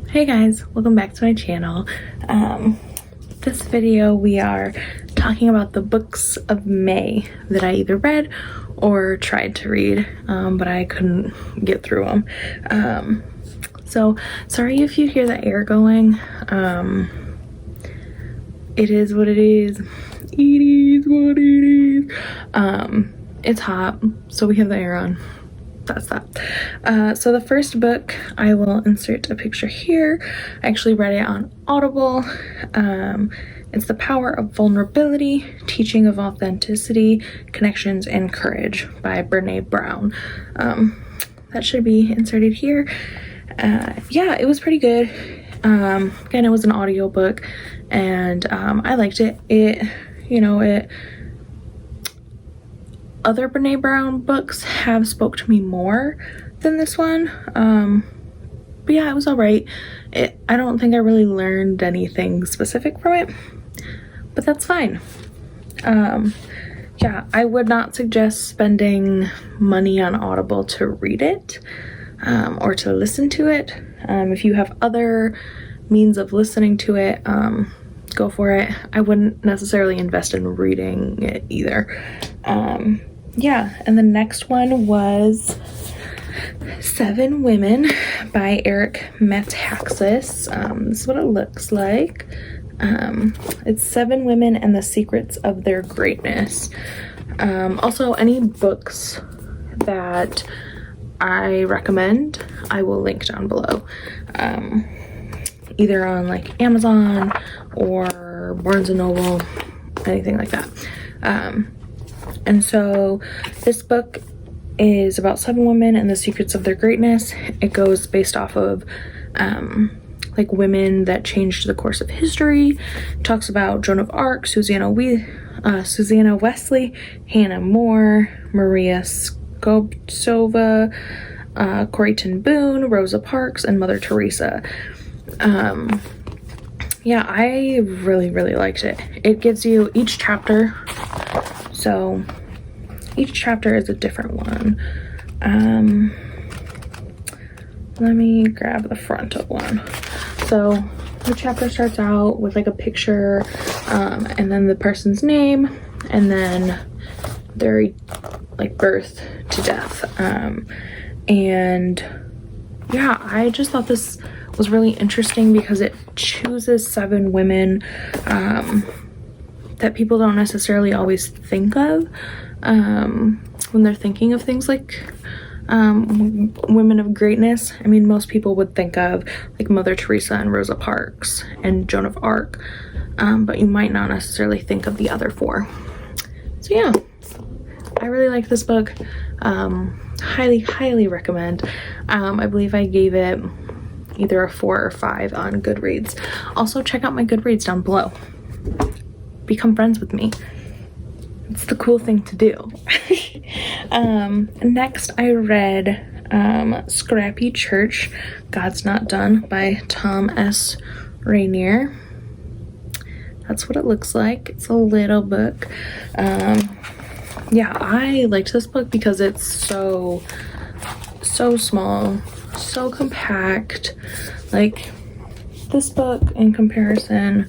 Hey guys, welcome back to my channel. This video we are talking about the books of May that I either read or tried to read, but I couldn't get through them. So sorry if you hear the air going. It is what it is. It is what it is. It's hot, so we have the air on. That's that. So the first book, I will insert a picture here. I actually read it on Audible. It's The Power of Vulnerability, Teaching of Authenticity, Connections, and Courage by Brené Brown. That should be inserted here. Yeah, it was pretty good. Again, it was an audiobook, and I liked it. Other Brené Brown books have spoke to me more than this one, but yeah, it was all right. I don't think I really learned anything specific from it, but that's fine. Yeah, I would not suggest spending money on Audible to read it, or to listen to it. If you have other means of listening to it, go for it. I wouldn't necessarily invest in reading it either. Yeah, and the next one was 7 Women by Eric Metaxas. This is what it looks like. It's 7 Women and the Secrets of Their Greatness. Also, any books that I recommend, I will link down below. Either on like Amazon or Barnes & Noble, anything like that. And so this book is about 7 women and the secrets of their greatness. It goes based off of like women that changed the course of history. It talks about Joan of Arc, Susanna Wesley, Hannah More, Maria Skobtsova, Corrie ten Boom, Rosa Parks, and Mother Teresa. Yeah, I really liked it. It gives you each chapter, so each chapter is a different one. Let me grab the front of one. So the chapter starts out with like a picture, and then the person's name, and then their like birth to death. And yeah, I just thought this was really interesting because it chooses 7 women that people don't necessarily always think of when they're thinking of things like women of greatness. I mean, most people would think of like Mother Teresa and Rosa Parks and Joan of Arc, but you might not necessarily think of the other 4. So yeah, I really like this book. Highly recommend. I believe I gave it either a 4 or 5 on Goodreads. Also, check out my Goodreads down below. Become friends with me. It's the cool thing to do. Next, I read Scrappy Church, God's Not Done by Tom S. Rainier. That's what it looks like. It's a little book. Yeah, I liked this book because it's so small, so compact. Like, this book in comparison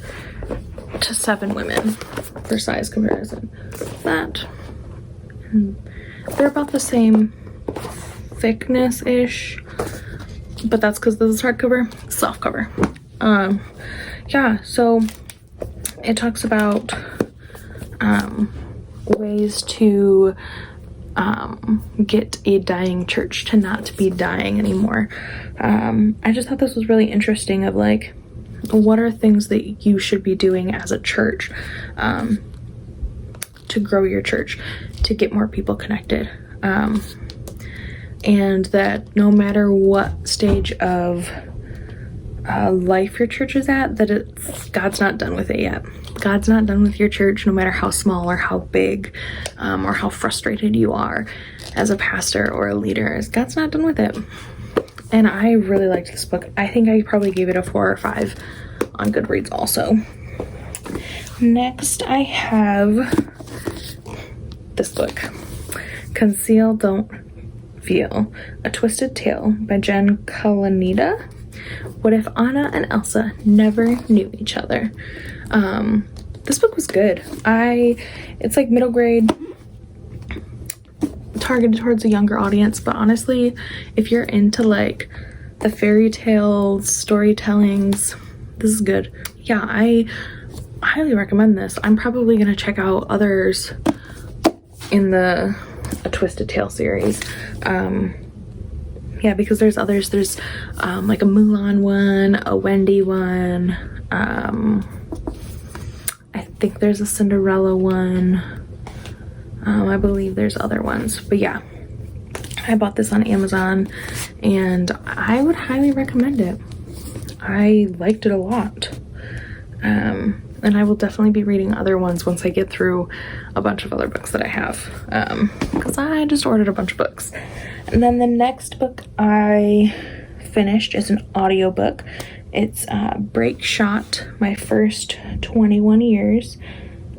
to 7 Women, for size comparison, they're about the same thickness-ish, but that's because this is hardcover, softcover. Yeah, so it talks about ways to get a dying church to not be dying anymore. I just thought this was really interesting of like, what are things that you should be doing as a church to grow your church, to get more people connected, and that no matter what stage of life your church is at, that God's not done with it yet. God's not done with your church, no matter how small or how big, or how frustrated you are as a pastor or a leader. God's not done with it. And I really liked this book. I think I probably gave it a 4 or 5 on Goodreads also. Next, I have this book, Conceal, Don't Feel, A Twisted Tale by Jen Kalanita. What If Anna and Elsa Never Knew Each Other. This book was good. It's like middle grade, targeted towards a younger audience, but honestly, if you're into like the fairy tales, storytellings, this is good. Yeah, I highly recommend this. I'm probably gonna check out others in the A Twisted Tale series. Yeah, because there's others. There's like a Mulan one, a Wendy one. I think there's a Cinderella one. I believe there's other ones, but yeah, I bought this on Amazon and I would highly recommend it. I liked it a lot. And I will definitely be reading other ones once I get through a bunch of other books that I have, because I just ordered a bunch of books. And then the next book I finished is an audiobook. It's Breakshot, My First 21 Years,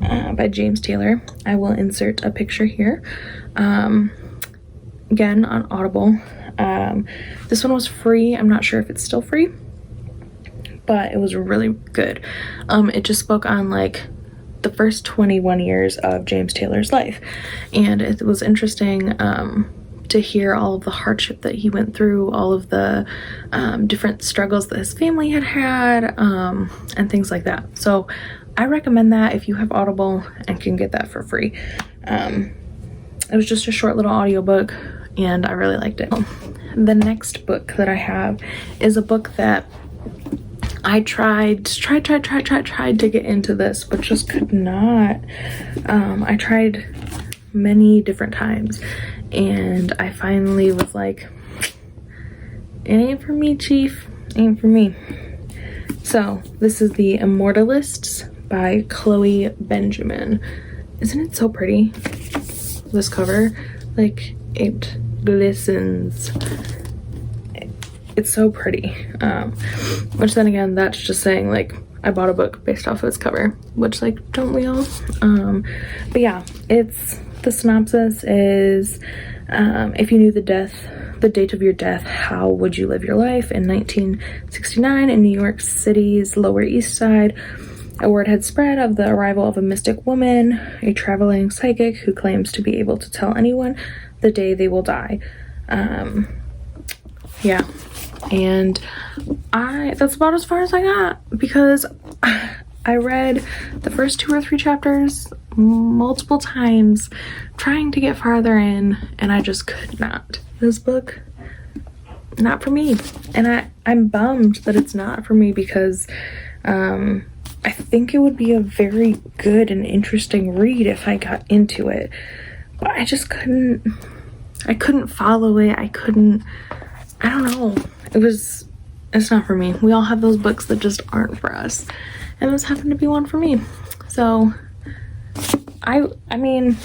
by James Taylor. I will insert a picture here. Again, on Audible. This one was free. I'm not sure if it's still free, but it was really good. It just spoke on like the first 21 years of James Taylor's life, and it was interesting to hear all of the hardship that he went through, all of the different struggles that his family had, and things like that. So I recommend that if you have Audible and can get that for free. It was just a short little audiobook and I really liked it. The next book that I have is a book that I tried to get into this, but just could not. I tried many different times and I finally was like, it ain't for me, chief, ain't for me. So this is the Immortal Lists by Chloe Benjamin. Isn't it so pretty? This cover, like, it glistens. It's so pretty. Which then again, that's just saying like I bought a book based off of its cover, which like don't we all? But yeah, the synopsis is if you knew the date of your death, how would you live your life? In 1969 in New York City's Lower East Side, a word had spread of the arrival of a mystic woman, a traveling psychic who claims to be able to tell anyone the day they will die. Yeah, and that's about as far as I got, because I read the first 2 or 3 chapters multiple times trying to get farther in, and I just could not. This book, not for me. And I'm bummed that it's not for me, because I think it would be a very good and interesting read if I got into it, but I just couldn't follow it. I don't know. It's not for me. We all have those books that just aren't for us, and this happened to be one for me. So I mean,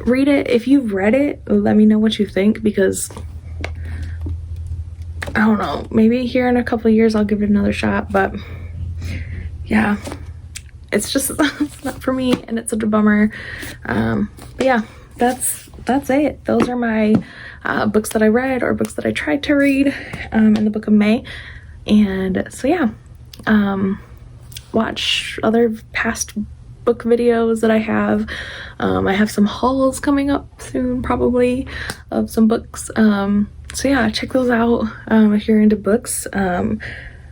read it. If you've read it, let me know what you think, because I don't know, maybe here in a couple of years I'll give it another shot, but yeah, it's just it's not for me, and it's such a bummer. But yeah, that's it. Those are my books that I read, or books that I tried to read in the book of May. And so yeah, watch other past book videos that I have. I have some hauls coming up soon, probably, of some books. So yeah, check those out if you're into books. I'm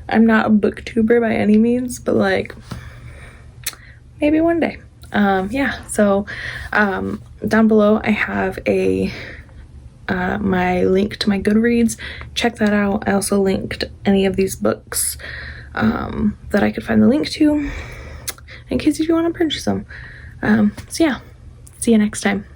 not a booktuber by any means, but like maybe one day. Yeah, so down below I have my link to my Goodreads. Check that out. I also linked any of these books that I could find the link to in case you want to purchase them. So yeah, see you next time.